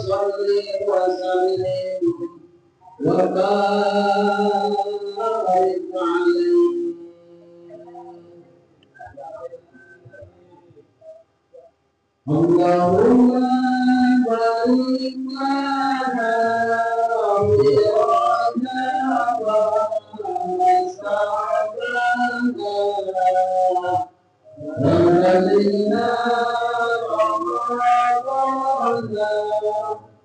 صل وسلم وبارك عليه. اللهم بارك لنا في رجب وشعبان وبلغنا رمضان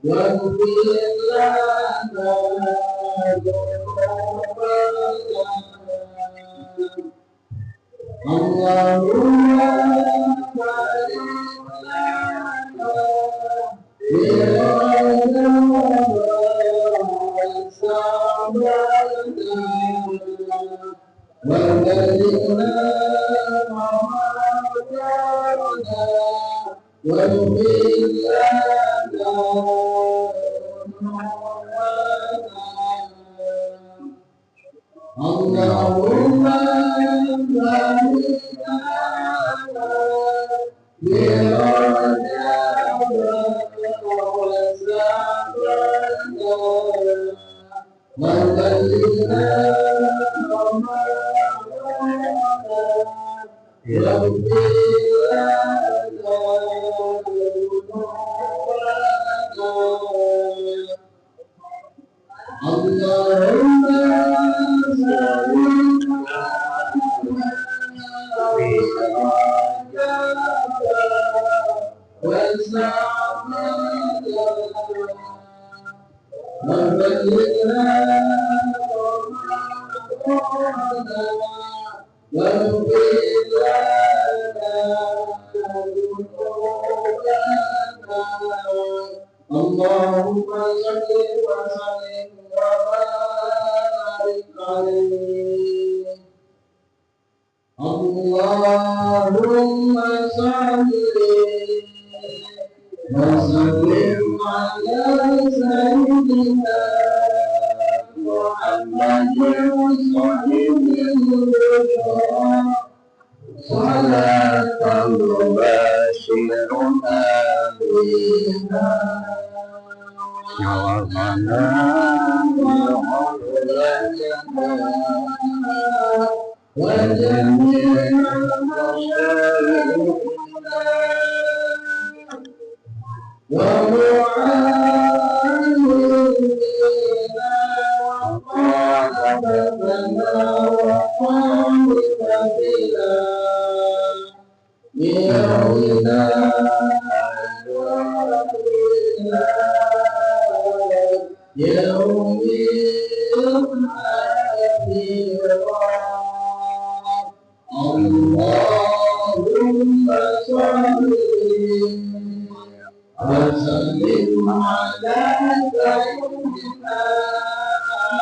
واغفر لنا ذنوبنا. اللهم بارك لنا في رجب وشعبان وبلغنا رمضان واغفر لنا اللهم بارك لنا في رجب وشعبان وبلغنا رمضان اللهم اللهم صل وسلم وبارك عليه. اللهم صل وسلم على سيدنا محمد صلاة تبشرنا بها وعلمنا وجميع مشايخنا ومعلمينا وطالبنا وطالبتنا يومنا يوم اللهم صل وسلم على سيدنا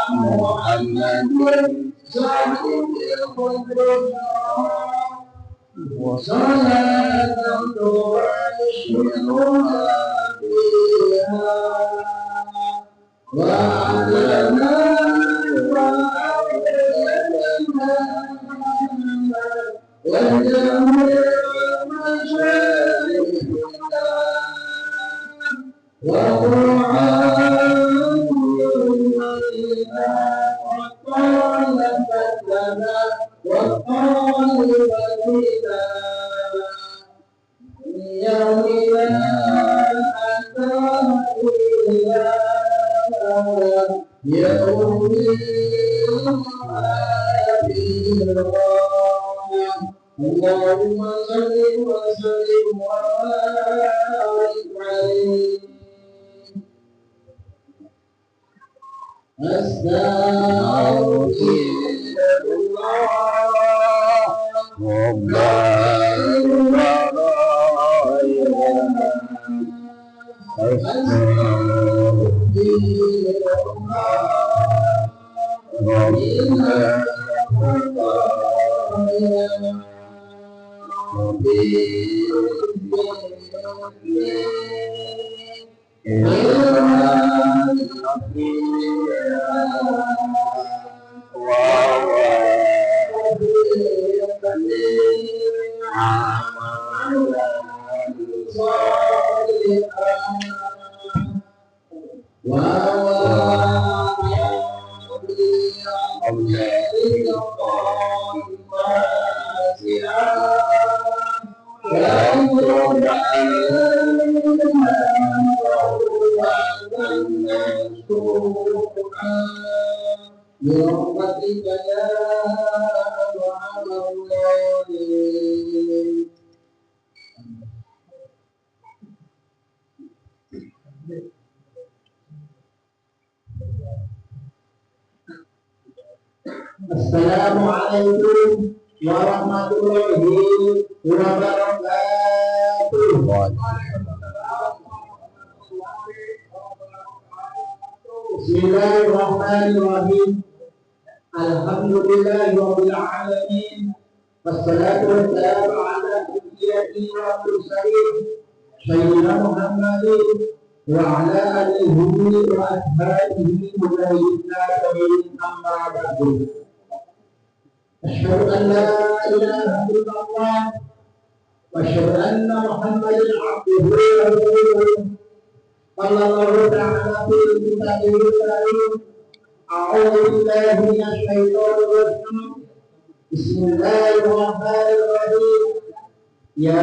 محمد صاحب القدرة وصلاة تبشرنا بها وعلمنا وجميع مشايخنا ومعلمينا وطالبتنا وطالبتنا يومنا يوم اللهم صل وسلم وبارك عليه. أستغفر برحمتك يا أرحم الراحمين. Assalamualaikum warahmatullahi wabarakatuh. Bismillahirrahmanirrahim. Alhamdulillahirabbil alamin. Wassalatu wassalamu ala sayyidina wa mursalin sayyidina Muhammadin wa ala alihi wa ashabihi wa tabi'in amma ba'du. Asyhadu an la ilaha illallah wa asyhadu anna Muhammadan abduhu wa rasuluh. Sallallahu ta'ala fil kitabihil karim. A'udzu billahi minasyaitonir rajim. Bismillahirrahmanirrahim. Ya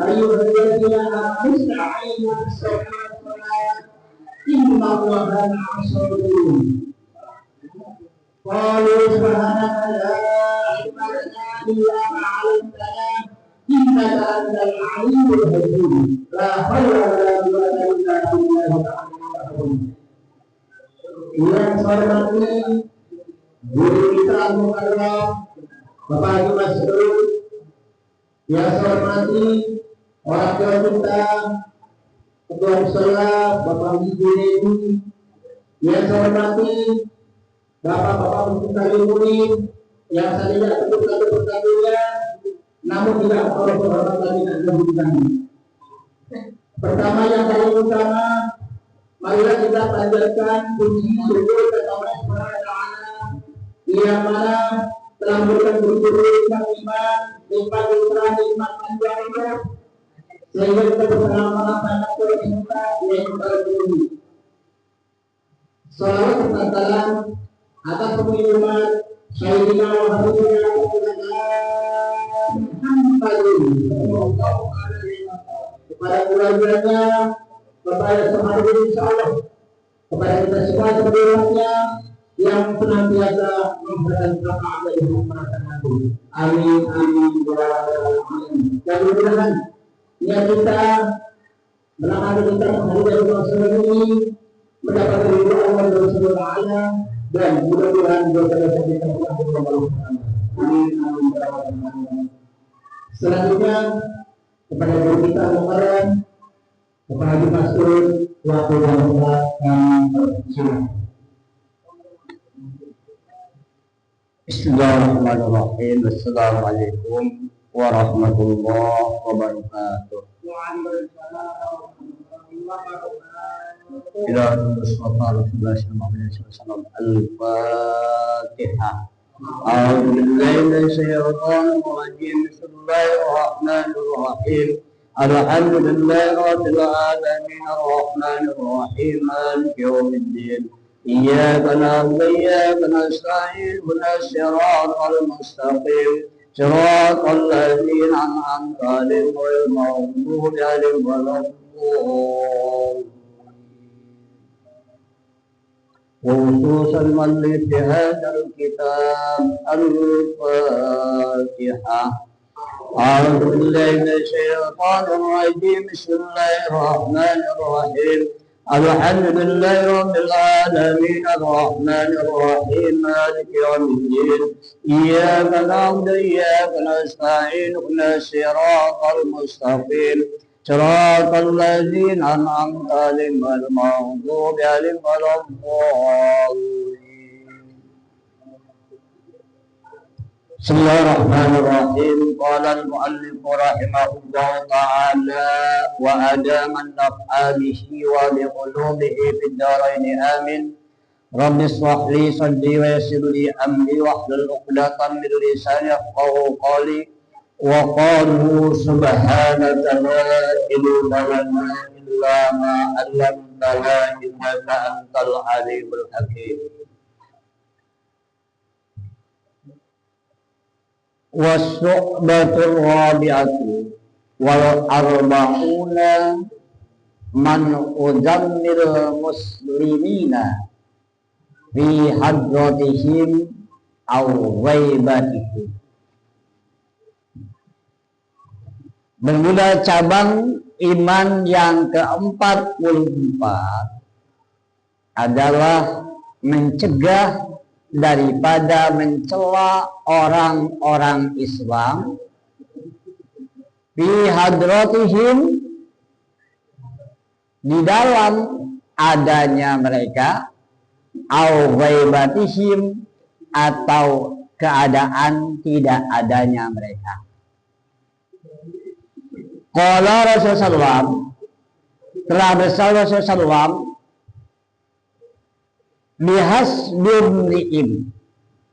ayyuhalladzina amanu ista'inu bis-sabri was-salat. Innallaha ma'as sabirin. Qalu subhanaka la ilma lana illa ma 'allamtana innaka antal 'alimul hakim. La haula wa la quwwata illa billah. Yang saya hormati guru kita Al-Mukarram Bapak Haji Masrur, yang saya hormati orang tua kita Ketua Musyola Bapak Haji Junedi, yang saya hormati Bapak-bapak Mustaqil Murid yang saya tidak sebutkan satu-satunya, namun tidak Allah berhormatan dan kemudian. Pertama yang paling utama, marilah kita panjatkan puji syukur kepada Allah Subhanahu wa taala yang mana telah memberikan nikmat iman, nikmat Islam, nikmat panjang sehingga kita bersama-sama pada kita yang terpuji. Salawat serta salam atas pengumuman Sayyidina Muhammad kepada keluarganya, kepada semua insyaallah, kepada kita semua sebenarnya yang senantiasa memberikan rahmat dari Allah. Amin amin ya rabbal alamin. Dan mudah-mudahan niat kita melangkah kita menghadiri Rasulullah ini mendapat ridho Allah Subhanahu dan mudah-mudahan dosa-dosa kita Allah. Amin amin ya rabbal alamin. Selanjutnya kepada guru kita Al-Mukarram Bapak Haji Masrur waktu yang telah kami persilakan. Bismillahirrahmanirrahim. Assalamualaikum warahmatullahi wabarakatuh. Ila Rasulullah sallallahu alaihi wasallam. Al-Fatihah. A'udzu billahi minasyaitonir rajim. Bismillahirrahmanirrahim. Alhamdulillahi rabbil alamin arrahmanir rahim maliki yaumiddin. Iyyaka na'budu wa iyyaka nasta'in ihdinas siratal mustaqim siratal ladzina an'amta 'alaihim ghairil maghdubi 'alaihim waladdallin. وخصوصا من في هذا الكتاب الفاتحة. أعوذ بالله من الشيطان الرجيم. بسم الله الرحمن الرحيم. الحمد لله رب العالمين الرحمن الرحيم مالك يوم الدين. إياك نعبد وإياك نستعين اهدنا الصراط المستقيم صراط الذين أنعمت عليهم غير المغضوب عليهم ولا الضالين. بسم الله الرحمن الرحيم. قال المؤلف رحمه الله تعالى وأدام النفع به وبقلوبه في الدارين آمين. رب اشرح لي صدري ويسر لي أمري واحلل عقدة من لساني يفقهوا قولي. وقالوا سبحانك لا علم لنا إلا ما علمتنا إنك أنت العليم الحكيم. والشعبة الرابعة والأربعون من أجمل المسلمين في حضرتهم أو غيبتهم. Bermula cabang iman yang ke-44 adalah mencegah daripada mencela orang-orang Islam fi hadratihim, di dalam adanya mereka, au ghaibatihim, atau keadaan tidak adanya mereka. Qala Rasulullah SAW, telah bersabda Rasulullah SAW,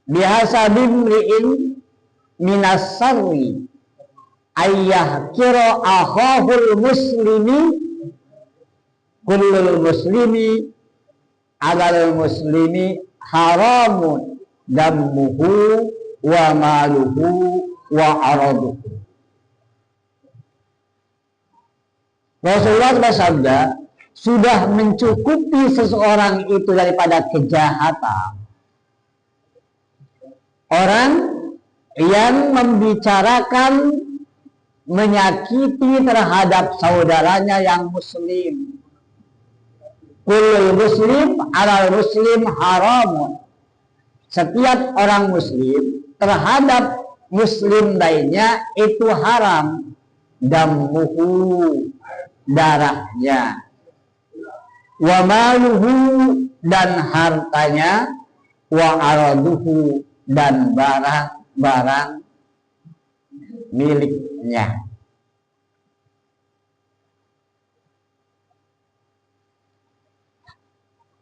bihasabimri'in minas sarri ayyahkira akhahul muslimi kullul muslimi alal muslimi haramun dammuhu wa maluhu wa araduhu. Rasulullah bersabda, sudah mencukupi seseorang itu daripada kejahatan orang yang membicarakan, menyakiti terhadap saudaranya yang muslim. Kullul muslim alal muslim haramun, setiap orang muslim terhadap muslim lainnya itu haram. Dammuhu, darahnya, wa maluhu, dan hartanya, wa araduhu, dan barang-barang miliknya.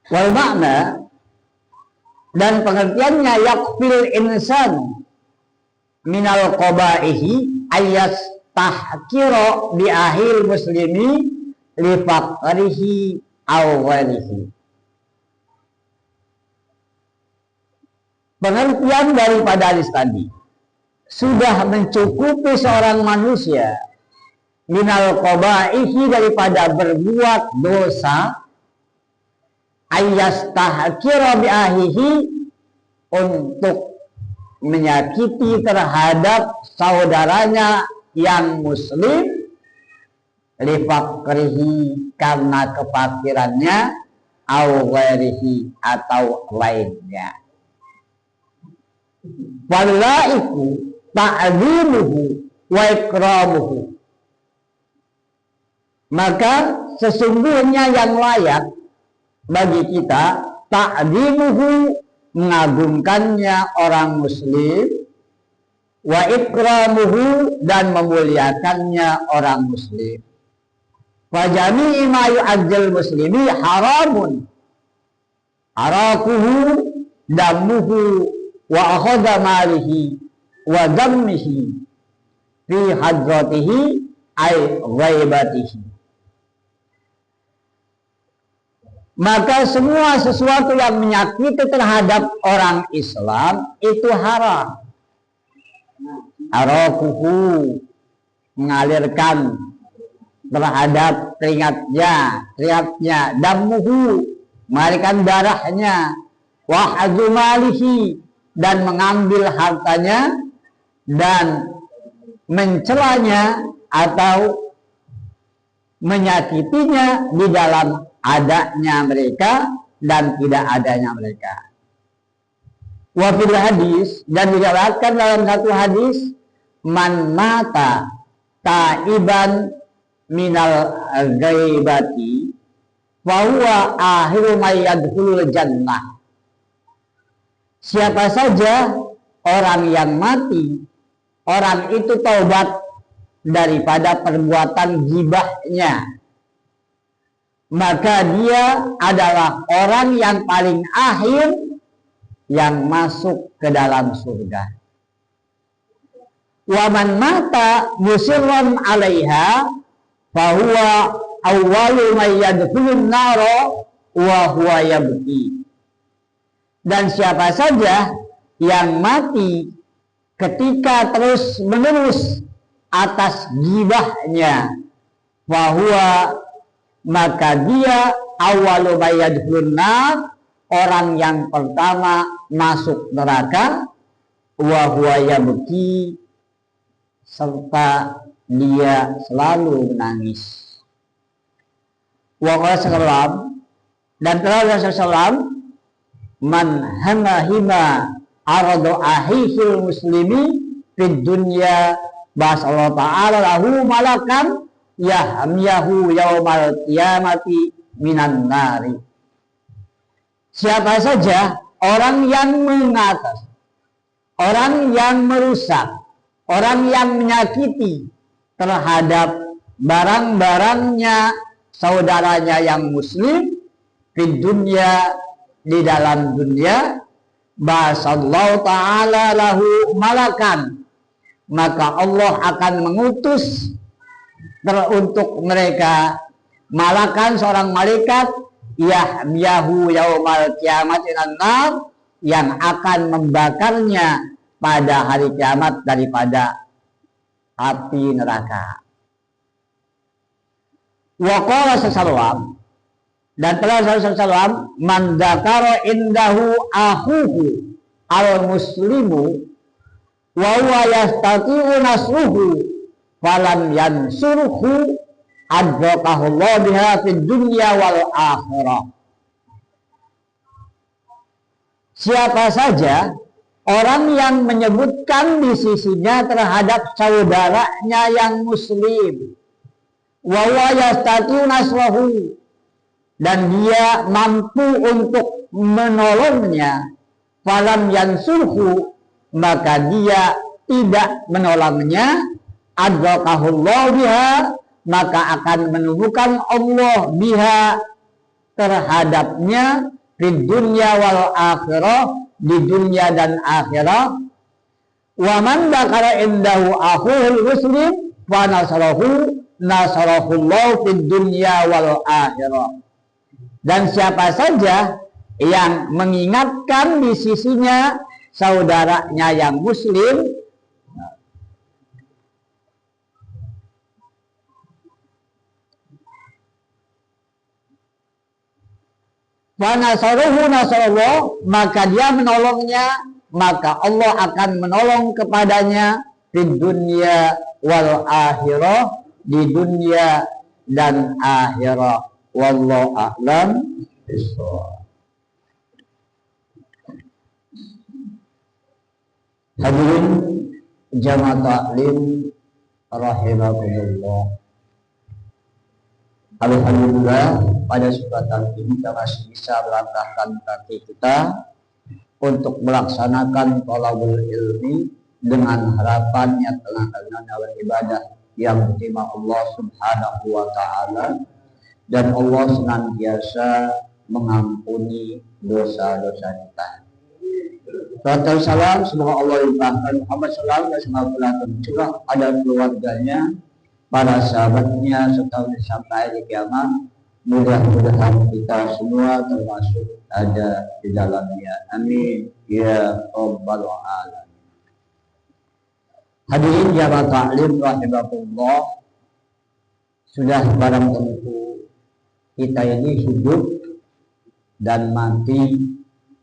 Wal makna, dan pengertiannya, yakfil insan minal qabaihi ayas tahkiro bi ahil muslimi li faqrihi aw ghairihi. Pengertian daripada hadis tadi, sudah mencukupi seorang manusia minal qabaihi, daripada berbuat dosa, ayas tahkiro bi ahihi, untuk menyakiti terhadap saudaranya yang muslim, li faqrihi, karena kefakirannya, au ghairihi, atau lainnya. Walaiku ta'zimuhu wa ikramuhu, maka sesungguhnya yang layak bagi kita ta'zimuhu, mengagungkannya orang muslim, wa ikramuhu, dan memuliakannya orang muslim. Wa jami'i ma yu'azzal muslimi haramun arakuhu damuhu wa akhadha malihi wa dammihi fi hadratihi ay ghaibatihi. Maka semua sesuatu yang menyakiti terhadap orang Islam itu haram. Arakuhu, mengalirkan terhadap keringatnya, damuhu, mengalirkan darahnya, wa azumalihi, dan mengambil hartanya, dan mencelanya atau menyakitinya di dalam adanya mereka dan tidak adanya mereka. Wa fil hadis, dan diriwayatkan dalam satu hadis, man mata taiban minal ghaibati fa huwa akhiru may yadkhulul jannah. Siapa saja orang yang mati, orang itu taubat daripada perbuatan ghibahnya, maka dia adalah orang yang paling akhir yang masuk ke dalam surga. Wa man mata musirran 'alaiha fa huwa awwalu may yadkhulun naro wa huwa yabki. Dan siapa saja yang mati ketika terus menerus atas gibahnya, bahwa maka dia awwalu may yadkhulun nar, orang yang pertama masuk neraka, wa huwa yabki, serta dia selalu menangis. Wa qala dan telah Rasulullah man hima aradu ahihil muslimi fid dunya basallahu ta'ala lahu malakan yahmiyahu yaumal qiyamati minan nari. Siapa saja orang yang mengatas, orang yang merusak, orang yang menyakiti terhadap barang-barangnya saudaranya yang muslim di dunia, di dalam dunia, basallahu ta'ala lahu malakan, maka Allah akan mengutus untuk mereka malakan, seorang malaikat yahmiyahu yaumal qiyamati nar, yang akan membakarnya pada hari kiamat daripada api neraka. Wa qala sallallahu, dan telah sallallahu man dzakara indahu akhuhu al muslimu wa huwa yastati'u nasruhu falam yansurhu adrakahu Allah biha fid dunya wal akhirah. Siapa saja orang yang menyebutkan di sisinya terhadap saudaranya yang muslim, wa huwa yastati'u nasrahu, dan dia mampu untuk menolongnya, falam yansurhu, maka dia tidak menolongnya, adrakahullah biha, maka akan menemukan Allah biha terhadapnya di dunia wal akhirah, di dunia dan akhirah. Wa man dzakara indahu akhul muslim fa nasarahullah fid dunya wal akhirah. Dan siapa saja yang mengingatkan di sisinya saudaranya yang muslim, fa nasarallah, maka dia menolongnya, maka Allah akan menolong kepadanya di dunia wal akhirah, di dunia dan akhirah. Wallahu a'lam bishawab. Hadirin jamaah taklim rahimakumullah. Alhamdulillah, pada kesempatan ini kita masih bisa melangkahkan kaki kita untuk melaksanakan thalabul ilmi dengan harapan yang telah ibadah yang diterima Allah Subhanahu wa taala, dan Allah senantiasa mengampuni dosa-dosa kita. Salam semoga Allah limpahkan Muhammad SAW dan semoga curah ada keluarganya, para sahabatnya, serta sampai di kiamat. Mudah-mudahan kita semua termasuk ada di dalamnya. Amin ya rabbal alamin. Hadirin jamaah taklim rahimakumullah, sudah barang tentu kita ini hidup dan mati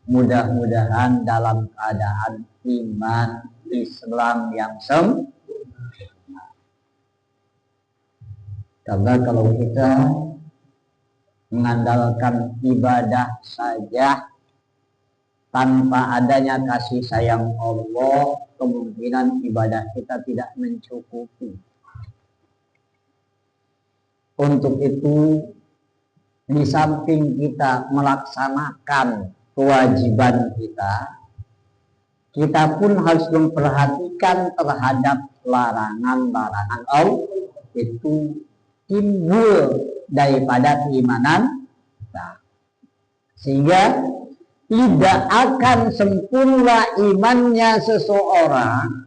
mudah-mudahan dalam keadaan iman Islam yang sempurna. Karena kalau kita mengandalkan ibadah saja tanpa adanya kasih sayang Allah, kemungkinan ibadah kita tidak mencukupi. Untuk itu, di samping kita melaksanakan kewajiban kita pun harus memperhatikan terhadap larangan-larangan Allah. Itu timbul daripada keimanan kita, sehingga tidak akan sempurna imannya seseorang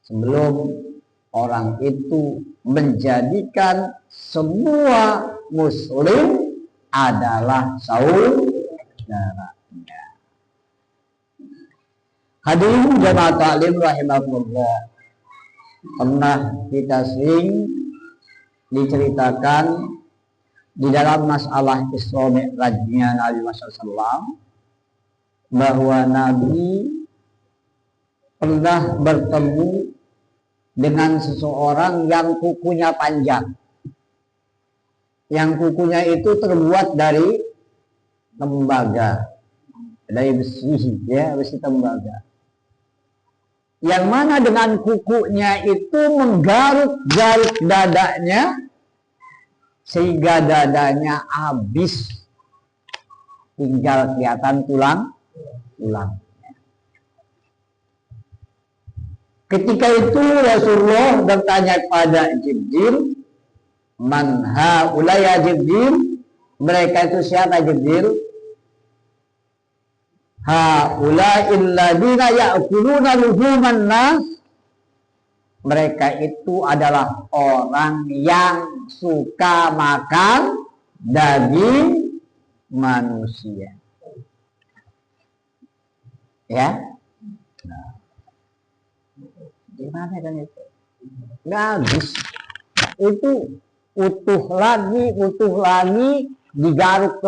sebelum orang itu menjadikan semua muslim adalah saudaranya. Hadirin jamaah taklim rahimahullah, pernah kita sering diceritakan di dalam masalah Isra Mi'rajnya Nabi Muhammad SAW bahwa Nabi pernah bertemu dengan seseorang yang kukunya panjang, yang kukunya itu terbuat dari tembaga, dari besi, ya, besi tembaga. Yang mana dengan kukunya itu menggaruk-garuk dadanya sehingga dadanya habis, tinggal kelihatan tulang. Ketika itu Rasulullah bertanya kepada Jibril, "Man haula ya Jibril?" Mereka itu siapa Jibril? "Haula illadzina ya'kuluna luhuman nas." Mereka itu adalah orang yang suka makan daging manusia. Ya, nah, gimana kan itu? Nggak habis. Itu utuh lagi, digaruk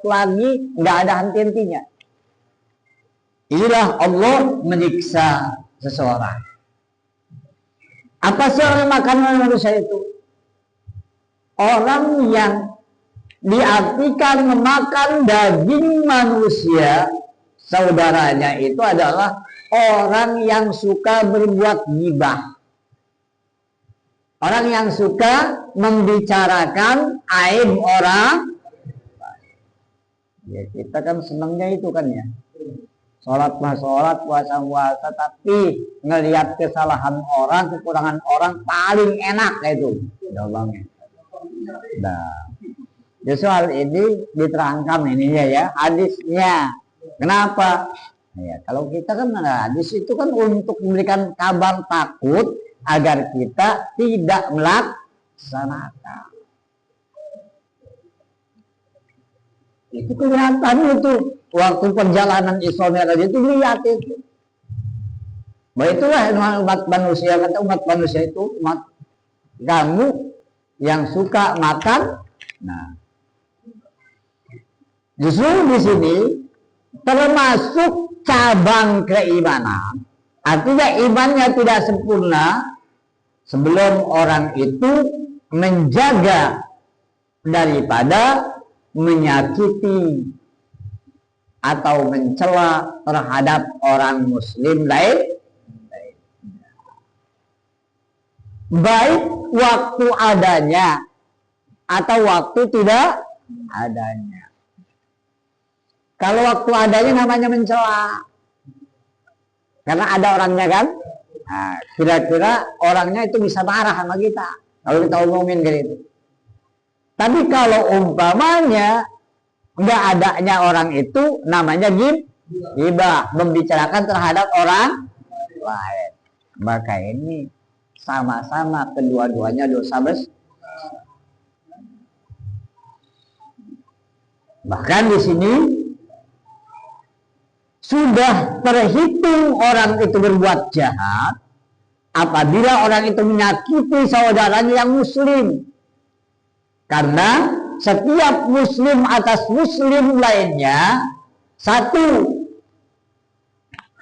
lagi, nggak ada henti-hentinya. Inilah Allah menyiksa seseorang. Apa sih orang makanan manusia itu? Orang yang diartikan memakan daging manusia, saudaranya itu adalah orang yang suka berbuat ghibah. Orang yang suka membicarakan aib orang. Ya, kita kan senangnya itu kan ya. Sholat mah sholat, puasa puasa, tapi ngelihat kesalahan orang, kekurangan orang paling enak itu. Jawabnya. Nah, di soal ini diterangkan ininya ya, hadisnya. Kenapa? Ya, kalau kita kan hadis itu kan untuk memberikan kabar takut agar kita tidak melaksanakan. Itu kelihatan itu waktu perjalanan Isra Mi'raj itu lihat itu. Bahwa itulah umat manusia, kata umat manusia itu umat kamu yang suka makan. Nah, justru di sini termasuk cabang keimanan. Artinya imannya tidak sempurna sebelum orang itu menjaga daripada menyakiti atau mencela terhadap orang muslim lain, baik waktu adanya atau waktu tidak adanya. Kalau waktu adanya namanya mencela, karena ada orangnya kan. Nah, kira-kira orangnya itu bisa marah sama kita kalau kita omongin gitu. Tapi kalau umpamanya nggak adanya orang itu, namanya ghibah, membicarakan terhadap orang lain. Maka ini sama-sama kedua-duanya dosa besar. Bahkan di sini sudah terhitung orang itu berbuat jahat apabila orang itu menyakiti saudaranya yang muslim. Karena setiap muslim atas muslim lainnya, satu,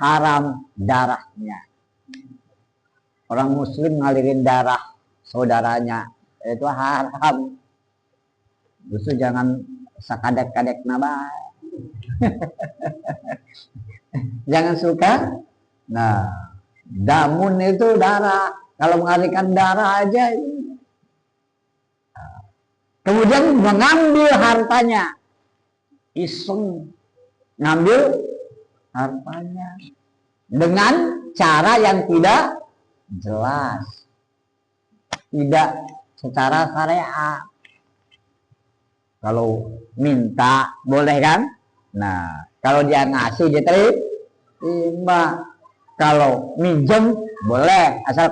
haram darahnya. Orang muslim ngalirin darah saudaranya, itu haram. Justru jangan sakadek-kadek nama. Jangan suka. Nah, damun itu darah. Kalau mengalirkan darah aja. Kemudian mengambil hartanya. Iseng ngambil hartanya dengan cara yang tidak jelas, tidak secara syariat. Kalau minta boleh kan? Nah, kalau dia ngasih diterima. Kalau minjem boleh asal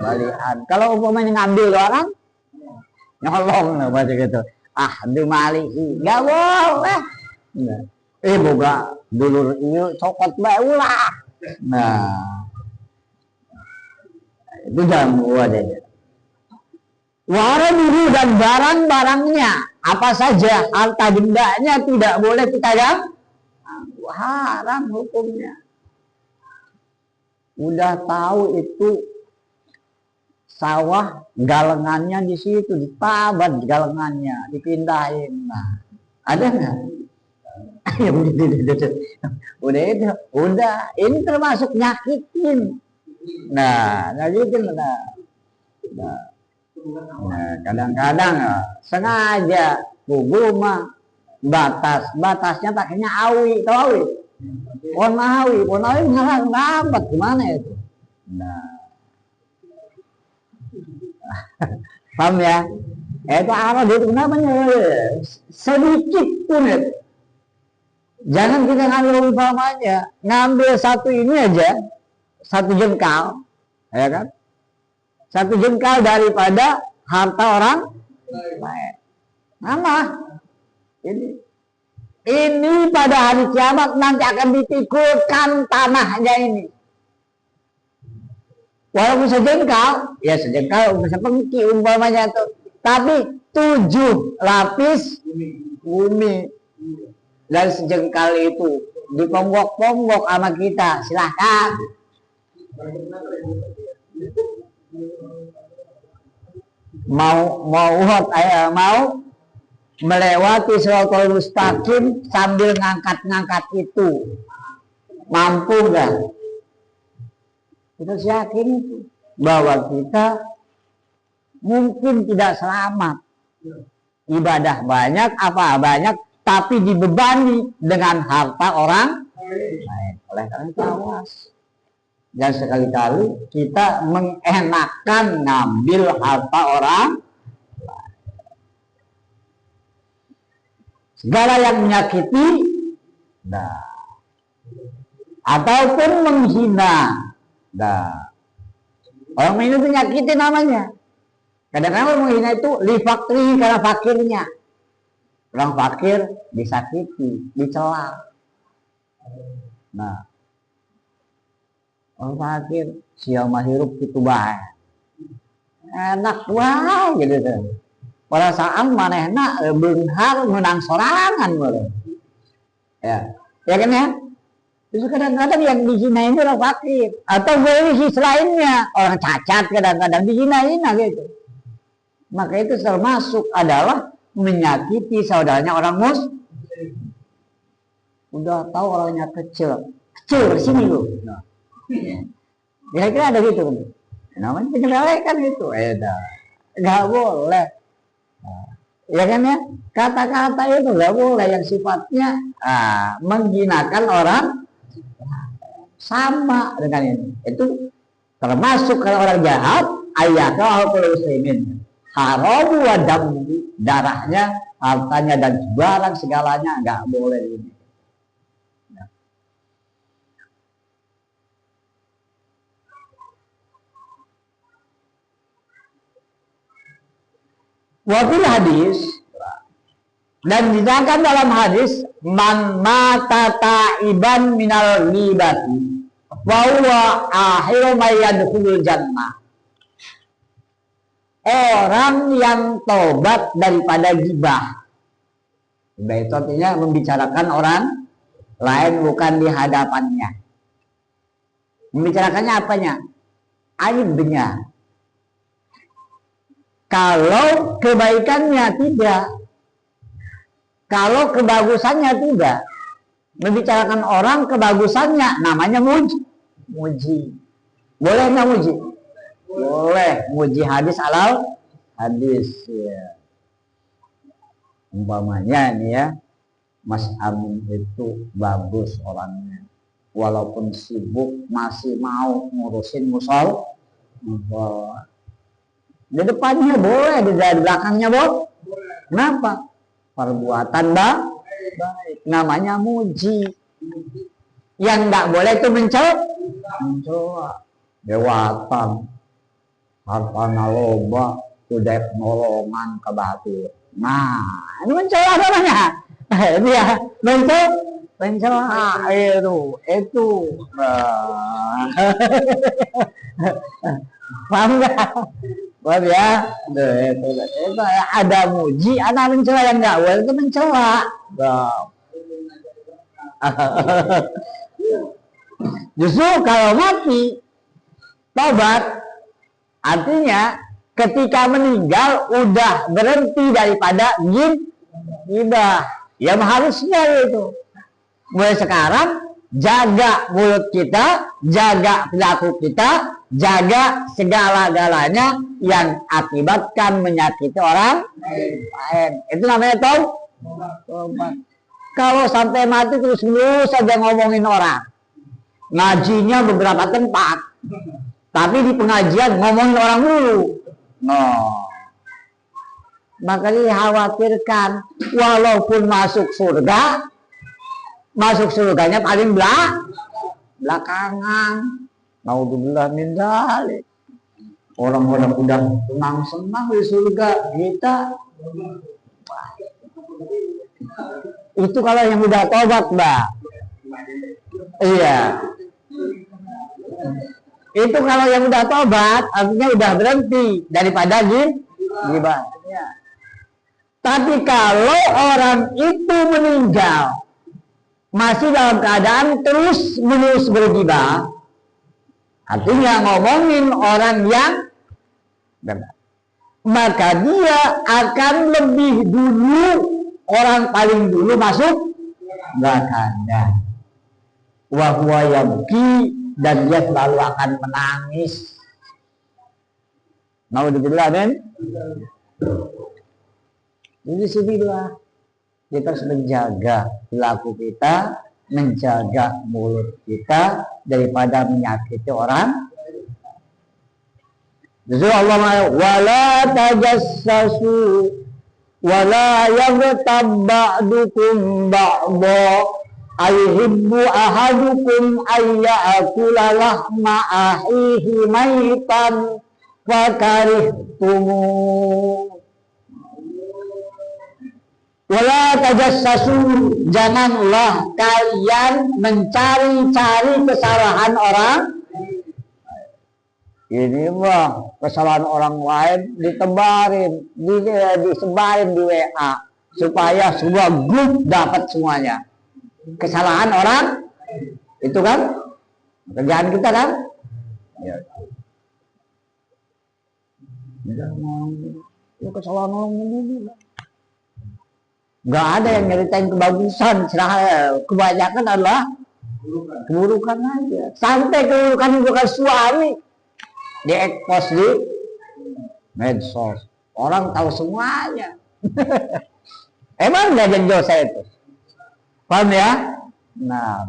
balian. Kalau umpamanya ngambil orang, nyolong lah macam gitu. Ah, dumalihi, nggak boleh. Nah, boga dulur ini cokot bae ulah. Nah, itu jangan buat aja. Waraduhu dan barang-barangnya, apa saja harta bendanya tidak boleh kita haram hukumnya. Udah tahu itu sawah galengannya di situ, ditabat galengannya, dipindahin. Nah, ada nggak? Ya udah, ini termasuk nyakitin. Nah, nyakitin. Nah, kadang-kadang sengaja guma batasnya pakainya awi, tahu awi? Pohon awi ngarang dapat gimana itu? Nah, paham ya? Itu arah itu namanya sedikit pun itu. Jangan kita ngambil umpamanya, ngambil satu ini aja, satu jengkal, ya kan? Satu jengkal daripada harta orang lain. Nama ini pada hari kiamat nanti akan ditikulkan tanahnya ini. Walaupun sejengkal, ya sejengkal sepengki umpamanya itu, tapi 7 lapis bumi dan sejengkal itu diponggok-ponggok sama kita, silahkan. Mau melewati Shiratal Mustaqim sambil ngangkat itu, mampu nggak? Kita yakin itu bahwa kita mungkin tidak selamat. Ibadah banyak, apa banyak, tapi dibebani dengan harta orang lain. Oleh karena itu awas. Dan sekali-kali kita mengenakan ngambil harta orang lain. Segala yang menyakiti, nah, ataupun menghina. Nah, orang menghina itu nyakiti namanya. Kadang-kadang menghina itu li fakri, karena fakirnya. Orang fakir disakiti, dicela. Nah, orang fakir siang hirup itu bae. Enak wae gitu tuh. Perasaan manehna beunghar menang sorangan boleh. Ya kan ya? Terus kadang-kadang yang dihinain itu orang fakir, atau boleh selainnya orang cacat kadang-kadang dihinain gitu. Maka itu termasuk adalah menyakiti saudaranya orang muslim. Udah tahu orangnya kecil sini lu. Nah, kira-kira ada gitu kan? Namanya penyelewengan itu, nggak boleh. Ya kan ya, kata-kata itu nggak boleh yang sifatnya menghinakan orang sama dengan ini. Itu termasuk kalau orang jahat, ayatnya al muslimin haram wa damu, darahnya, hartanya dan barang segalanya nggak boleh ini. Wafil hadis, dan dikatakan dalam hadis, man mata ta'iban minal ghibati wa huwa akhiru may yadkhulul jannah. Orang yang tobat daripada ghibah. Ghibah itu artinya membicarakan orang lain bukan di hadapannya. Membicarakannya apanya? Aibnya. Kalau kebaikannya tidak, kalau kebagusannya tidak, membicarakan orang kebagusannya namanya muji. Boleh nggak muji? Boleh. Muji hadis alal hadis. Ya. Umpamanya nih ya, Mas Amin itu bagus orangnya, walaupun sibuk masih mau ngurusin musol. Di depannya boleh, di belakangnya boleh. Kenapa? Perbuatan baik, namanya muji. Yang nggak boleh itu mencoba dewatan. hartana loba, udah nolongan ke batu. Nah, ini mencela namanya. Dia mencela itu. Paham nggak? Paham ya? Itu ada muji, ada mencela yang nggak boleh itu mencela. Justru kalau mati tobat, artinya ketika meninggal udah berhenti daripada ghibah. Ya harusnya itu. Mulai sekarang jaga mulut kita, jaga perilaku kita, jaga segala-galanya yang akibatkan menyakiti orang lain. Itu namanya tobat. Kalau sampai mati terus saja ngomongin orang, ngajinya beberapa tempat, tapi di pengajian ngomongin orang dulu. Maka dikhawatirkan walaupun masuk surganya paling belakangan. Naudzubillah min dzalik. Orang-orang udah senang di surga, kita itu kalau yang udah tobat, Mbak. Iya. Itu kalau yang udah tobat, artinya udah berhenti daripada ghibah. Ya. Tapi kalau orang itu meninggal masih dalam keadaan terus menerus berghibah, artinya ngomongin orang yang benar, maka dia akan lebih dulu, orang paling dulu masuk neraka. Wa huwa yabki, dan dia selalu akan menangis. Naudzubillah min. Jadi sebillah kita harus menjaga perilaku kita, menjaga mulut kita daripada menyakiti orang. Jadi Allah mengatakan wala tajassasu wala yaghtab ba'dukum ba'dha ayhibbu ahadukum ayyakula lahma ahihi maitan fakarihtumu. Wala tajassasu, janganlah kalian mencari-cari kesalahan orang. Ini mah kesalahan orang lain ditebarin, disebarin di WA supaya semua grup dapat semuanya. Kesalahan orang itu kan kerjaan kita kan? Ya. Itu kesalahan orang dulu. Nggak ada yang nyeritain kebagusan, kebanyakan adalah keburukan aja. Sampai keburukan suami diekspos di medsos, orang tahu semuanya. Emang nggak jadi dosa itu? Paham ya? Nah,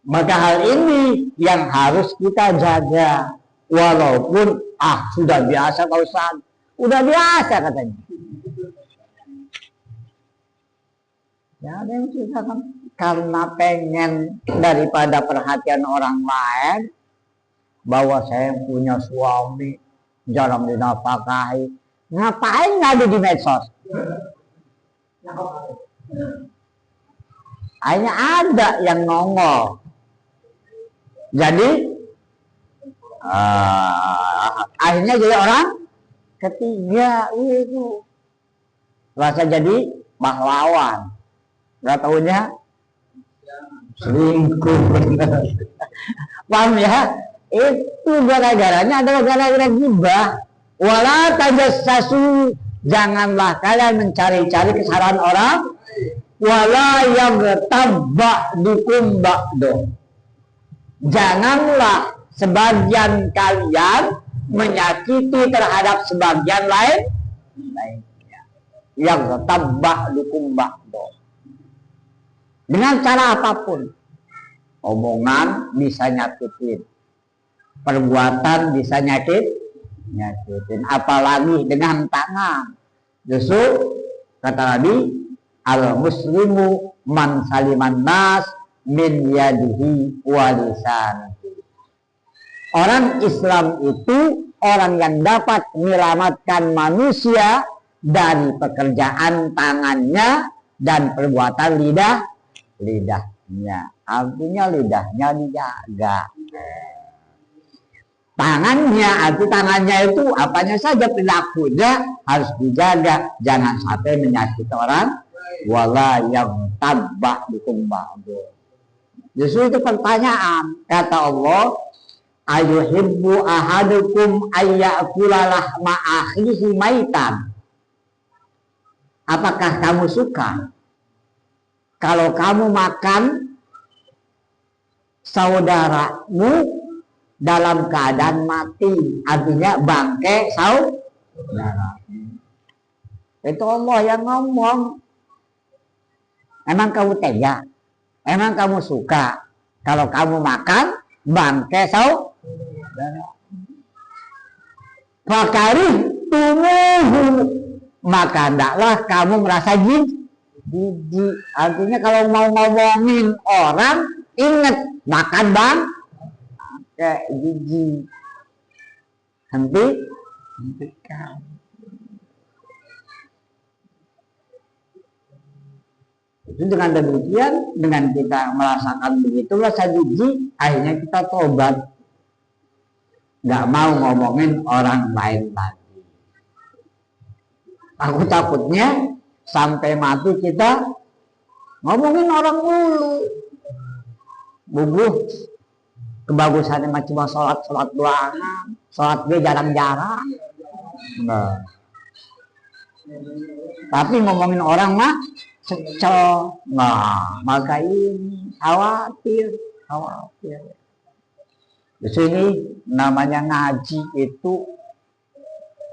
maka hal ini yang harus kita jaga, walaupun sudah biasa Pak Ustaz, udah biasa katanya. Ya ada yang cerita kan karena pengen daripada perhatian orang lain bahwa saya punya suami jarang dinafkahi, ngapain ngadu di medsos? Hanya ada yang nongol. Jadi akhirnya jadi orang ketiga itu rasa jadi pahlawan. Gak taunya selingkuh. Paham ya? Itu gara-garanya adalah gara-gara ghibah. Wala tajassasu, janganlah kalian mencari-cari kesalahan orang. Wala yaghtab ba'dukum ba'do, janganlah sebagian kalian menyakiti terhadap sebagian lainnya. Yaghtab ba'dukum ba'do, dengan cara apapun. Omongan bisa nyakitin, perbuatan bisa nyakitin, apalagi dengan tangan. Justru kata Nabi, al muslimu man saliman nas min yadihi wa lisanihi. Orang Islam itu orang yang dapat menyelamatkan manusia dari pekerjaan tangannya dan perbuatan lidahnya. Artinya lidahnya dijaga. Tangannya itu apanya saja perilakunya harus dijaga, jangan sampai menyakiti orang. Wala yang tabak bikum ba'du. Justru itu pertanyaan, kata Allah, ayuhibbu ahadukum ayyakula lahma akhihi maitan. Apakah kamu suka kalau kamu makan saudaramu dalam keadaan mati, artinya bangkai saudara? Itu Allah yang ngomong. Emang kamu tega? Emang kamu suka kalau kamu makan bangkai saudara? Fakari tumuhu, maka hendaklah kamu merasa jijik. Artinya kalau mau ngomongin orang, ingat makan bangkai jijik. Hentikan. Itu dengan demikian, dengan kita merasakan begitu rasa jijik, akhirnya kita tobat, nggak mau ngomongin orang lain lagi. Aku takutnya sampai mati kita ngomongin orang mulu. Bubuh kebagusannya cuma sholat doang, sholat dia jarang-jarang. Nah. Tapi ngomongin orang mah secel. Nah, maka ini khawatir. Di sini namanya ngaji itu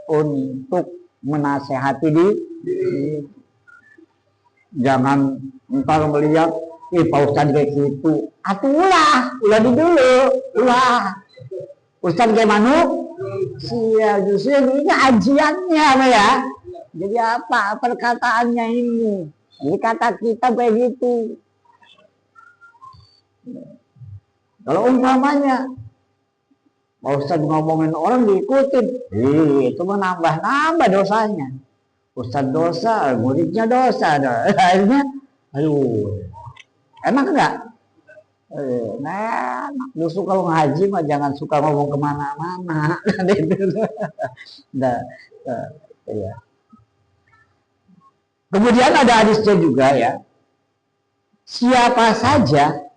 untuk menasehati diri. Jangan ntar melihat Pak Ustadz kayak gitu. Ulah dulu. Ustadz kayak manusia, justru ini ajiannya ya. Jadi apa perkataannya ini? Jadi kata kita begitu. Kalau umpamanya Pak Ustadz ngomongin orang diikutin, itu menambah dosanya. Ustadz dosa, muridnya dosa. Akhirnya, emang enggak? Nah, justru kalau ngaji mah jangan suka ngomong kemana-mana. Ya. Kemudian ada hadisnya juga ya. Siapa saja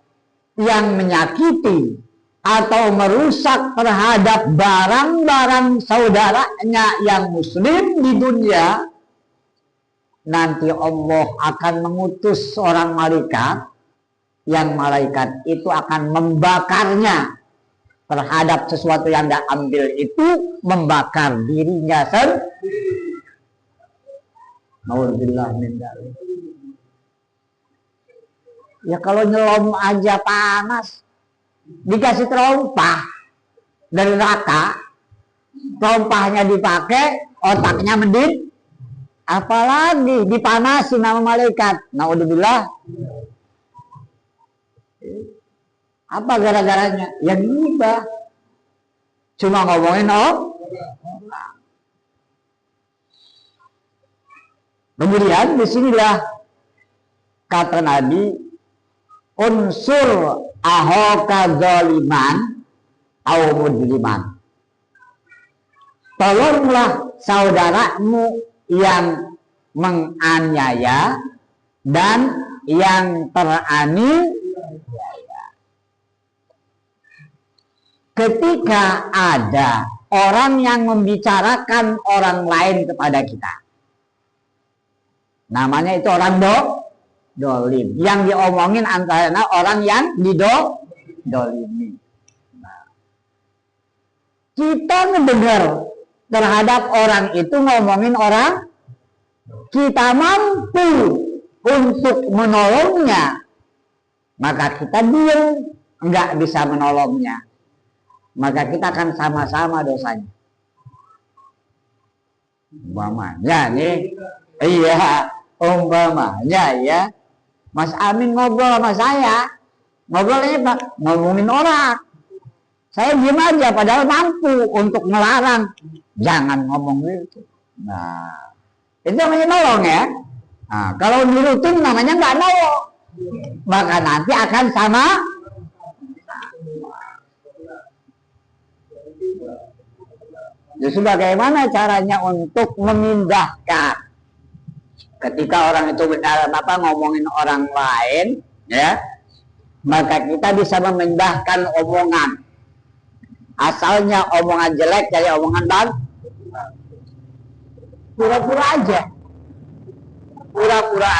yang menyakiti atau merusak terhadap barang-barang saudaranya yang muslim di dunia, nanti Allah akan mengutus seorang malaikat, yang malaikat itu akan membakarnya terhadap sesuatu yang dia ambil itu, membakar dirinya sendiri. Nauzubillah min dzalik. Ya kalau nyelom aja panas, dikasih terompah dari neraka, terompahnya dipakai, otaknya mendidih, apalagi dipanasin sama malaikat. Nauzubillah. Apa gara-garanya? Ya ghibah. Cuma ngomongin orang. Kemudian disinilah kata Nabi, unsur ahoka zaliman au mujriman. Tolonglah saudaramu yang menganiaya dan yang teraniaya. Ketika ada orang yang membicarakan orang lain kepada kita, namanya itu orang dolim. Yang diomongin antara orang yang didolimi. Nah, kita mendengar terhadap orang itu ngomongin orang, kita mampu untuk menolongnya, maka kita diam, nggak bisa menolongnya, maka kita akan sama-sama dosanya. Umpamanya nih, iya, umpamanya ya, Mas Amin ngobrol sama saya, ngobrolnya apa? Ngomongin orang. Saya diam aja, padahal mampu untuk melarang. Jangan ngomong gitu. Nah, itu namanya nolong ya. Nah, kalau nurutin namanya nggak nolong. Maka nanti akan sama. Jadi bagaimana caranya untuk memindahkan ketika orang itu ngomongin orang lain, ya, maka kita bisa memindahkan omongan. Asalnya omongan jelek dari omongan bagus. Pura-pura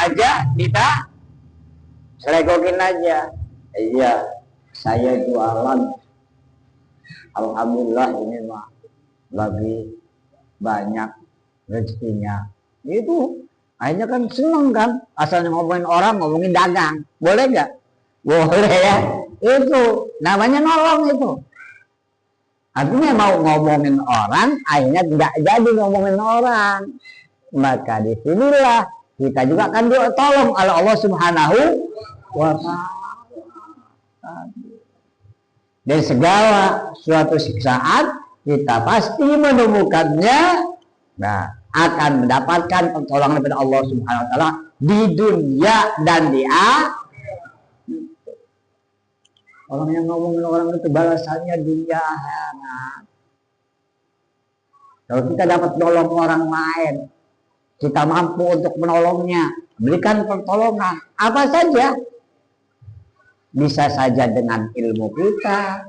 aja kita selegokin aja. Iya, saya jualan. Alhamdulillah ini mah lagi banyak rezekinya. Itu akhirnya kan seneng kan, asalnya ngomongin orang, ngomongin dagang. Boleh nggak? Boleh ya. Itu namanya nolong itu. Artinya mau ngomongin orang, akhirnya tidak jadi ngomongin orang. Maka disinilah kita juga akan ditolong oleh Allah Subhanahu wa Ta'ala. Dari segala suatu siksaan kita pasti menemukannya, nah, akan mendapatkan pertolongan dari Allah Subhanahu wa Ta'ala di dunia dan di akhirat. Orang yang ngomongin orang itu balasannya dunia akhirat. Kalau kita dapat nolong orang lain, kita mampu untuk menolongnya, berikan pertolongan apa saja. Bisa saja dengan ilmu kita,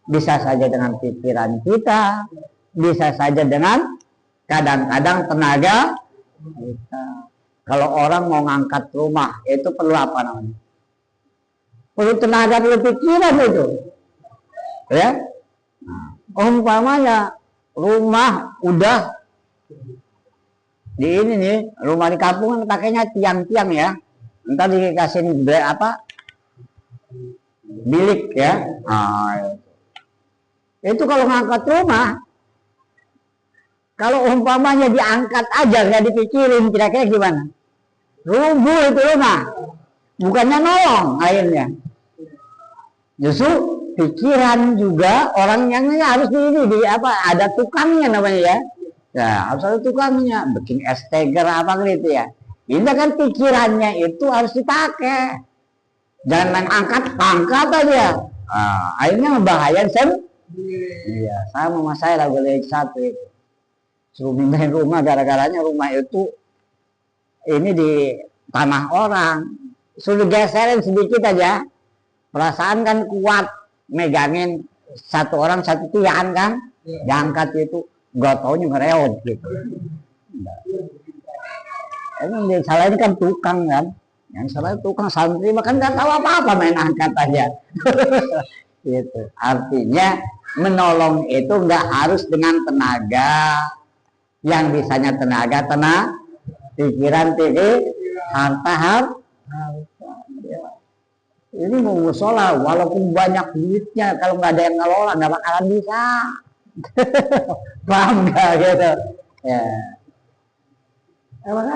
bisa saja dengan pikiran kita, bisa saja dengan kadang-kadang tenaga kita. Kalau orang mau ngangkat rumah, itu perlu apa namanya? Perlu tenaga, perlu pikiran itu. Ya. Umpamanya rumah udah di ini nih, rumah di kampung kan pakainya tiang-tiang ya. Entar dikasih bilik ya. Nah, itu kalau ngangkat rumah, kalau umpamanya diangkat aja nggak dipikirin, kira-kira gimana? Rubuh itu rumah, bukannya nolong akhirnya. Justru pikiran juga orang yang harus ada tukangnya namanya ya. Ya harus ada tukangnya, bikin esteger apa gitu ya. Ini kan pikirannya itu harus dipakai. Jangan main angkat aja. Nah, akhirnya membahayakan Iya, sama saya lagu satu itu. Suruh pindahin rumah, gara-garanya rumah itu ini di tanah orang. Suruh geserin sedikit aja. Perasaan kan kuat, megangin satu orang satu tiang kan, diangkat itu, gak taunya ngereot gitu. Emang dia salah ini kan tukang kan. Yang salah tukang, santri bahkan nggak tahu apa-apa, main angkat aja. Gitu. Artinya menolong itu nggak harus dengan tenaga, yang bisanya tenaga, pikiran, harta. Ini mau musola, walaupun banyak duitnya, kalau nggak ada yang ngelola nggak bakalan bisa. Paham nggak gitu? Ya. Emang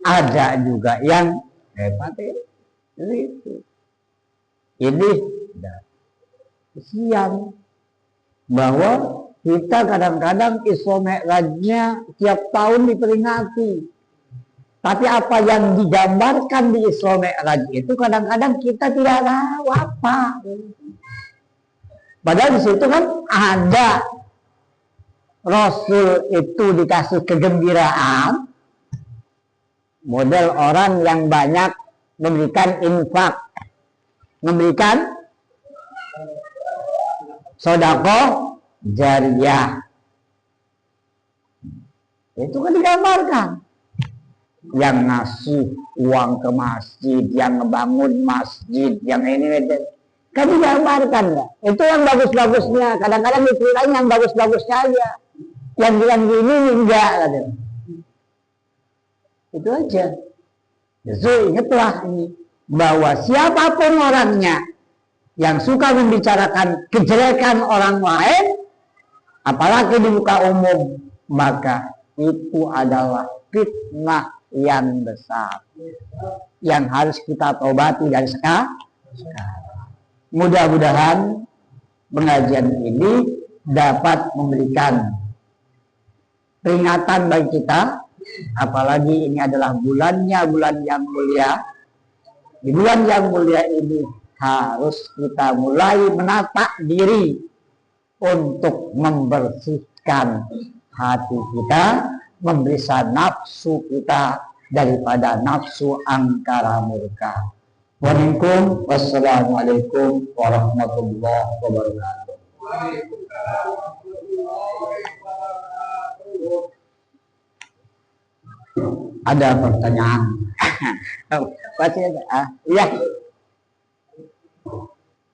ada juga yang hebat itu. Ini kesian bahwa kita kadang-kadang Isra Mi'rajnya tiap tahun diperingati. Tapi apa yang digambarkan di Isra Mi'raj itu kadang-kadang kita tidak tahu apa. Padahal di situ kan ada Rasul itu dikasih kegembiraan, model orang yang banyak memberikan infak, memberikan sedekah jariyah. Itu kan digambarkan. Yang ngasih uang ke masjid, yang ngebangun masjid, yang ini kan digambarkan ya. Itu yang bagus-bagusnya. Kadang-kadang diceritain yang bagus-bagusnya aja. Yang bilang gini enggak gitu. Itu aja. Justru ingatlah ini, bahwa siapapun orangnya yang suka membicarakan kejelekan orang lain, apalagi di muka umum, maka itu adalah fitnah yang besar yang harus kita tobati dari sekarang. Mudah-mudahan pengajian ini dapat memberikan peringatan bagi kita, apalagi ini adalah bulan yang mulia. Di bulan yang mulia ini harus kita mulai menata diri untuk membersihkan hati kita, memeriksa nafsu kita daripada nafsu angkara murka. Wassalamualaikum warahmatullahi wabarakatuh. Ada pertanyaan? Pasti ada. Iya.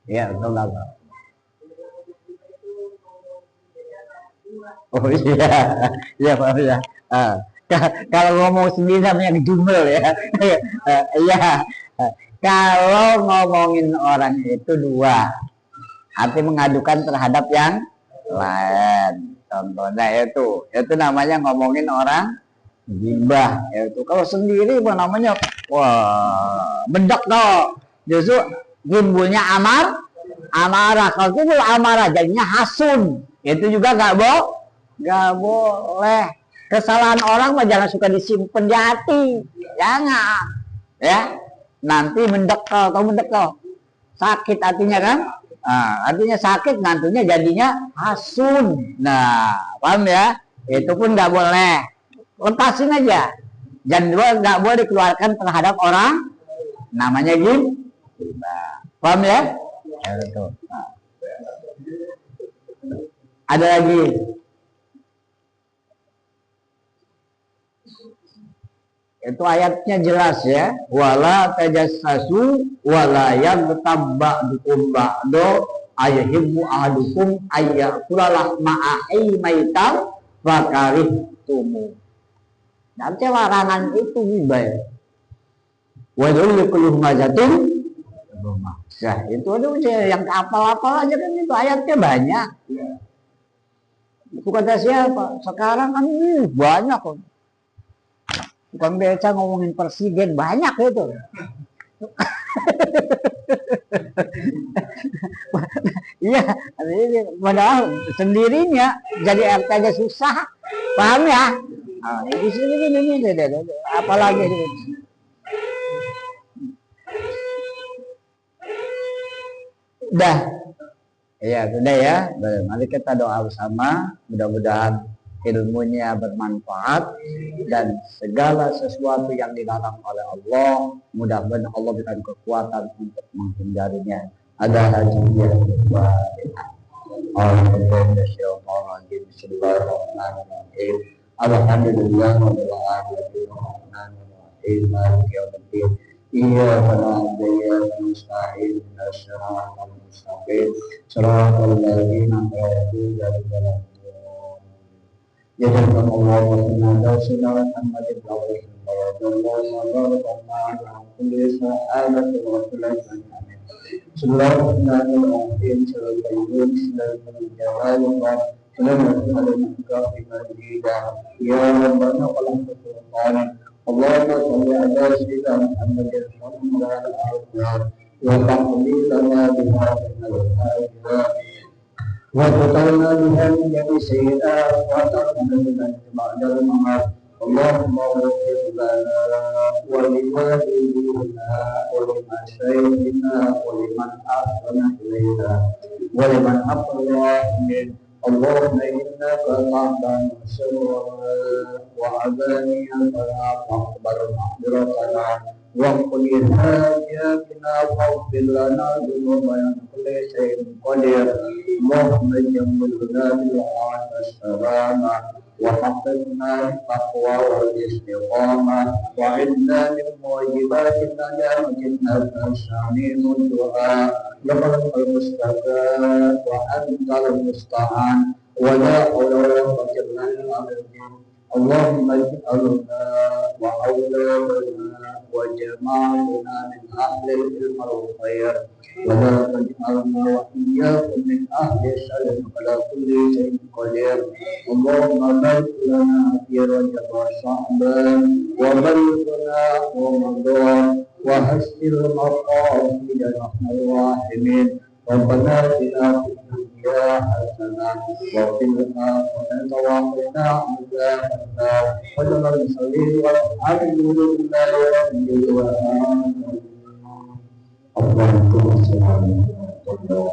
Iya, enggak. Oh iya, iya Pak ya. Kalau ngomong sendiri namanya jumel ya. Iya. Kalau ngomongin orang itu dua, arti mengadukan terhadap yang lain. Contohnya itu namanya ngomongin orang gibah. Itu kalau sendiri apa namanya? Wah, bedak toh. Justru timbulnya amarah. Kalau itu amarah jadinya hasun. Itu juga nggak boleh. Kesalahan orang mah jangan suka disimpan di hati. Jangan. Ya. Nanti mendekel, sakit hatinya kan? Artinya sakit, nantinya jadinya hasun. Nah, paham ya? Itu pun nggak boleh. Lepasin aja. Dan nggak boleh dikeluarkan terhadap orang. Namanya gibah. Paham ya? Itu. Ada lagi. Itu ayatnya jelas ya. Wala tajassasu wala yaghtab ba'dukum ba'do ayhibbu ahadukum ayyakula lahma maitan wa karihtumu. Nanti larangan itu gibah. Wa dzullu mazatin rumah. Ya, itu ada yang apal-apal aja kan, itu ayatnya banyak. Itu kata siapa? Sekarang kan banyak kok. Bukan biasa ngomongin presiden, banyak itu. Iya, padahal sendirinya jadi RT aja susah, paham ya? Di sini ini, apalagi ini. Udah, ya sudah ya. Mari kita doa bersama, mudah-mudahan ilmunya bermanfaat dan segala sesuatu yang dilarang oleh Allah, mudah-mudahan Allah berikan kekuatan untuk menghindarinya. Ada hadiah Alhamdulillah Jadikan Allah wa sunna Muhammad وتقلنا بها من جميع السيئات وتقبل منا بعد الممات اللهم اغفر لنا ولوالدينا ولمشايخنا ولمن احسن الينا ولمن اقرا من اللهم انك تعلم سرنا وعلانيتنا فاقبل معذرتنا واغفر حاجاتنا واغفر لنا ذنوبنا كل شيء قدير اللهم جملنا بالعافيه والسلامه وحفظنا التقوى والاستقامه وعنا من موجبات النجاه وجنة الشامين الدعاء لك المستغفر وانت المستعان ولا حول ولا قوه الا بالله اللهم اجعلنا وأولادنا وجماعتنا من أهل العلم والخير ولا تجعلنا وإياكم من أهل الشر على كل شيء قدير اللهم بارك لنا في رجب وشعبان وبلغنا رمضان وحسن المقاصد يا أرحم الراحمين ربنا آتنا في الدنيا حسنة وفي الآخرة وقنا عذاب النار وجعل المرسلين والحمد لله رب العالمين. اللهم صل على محمد.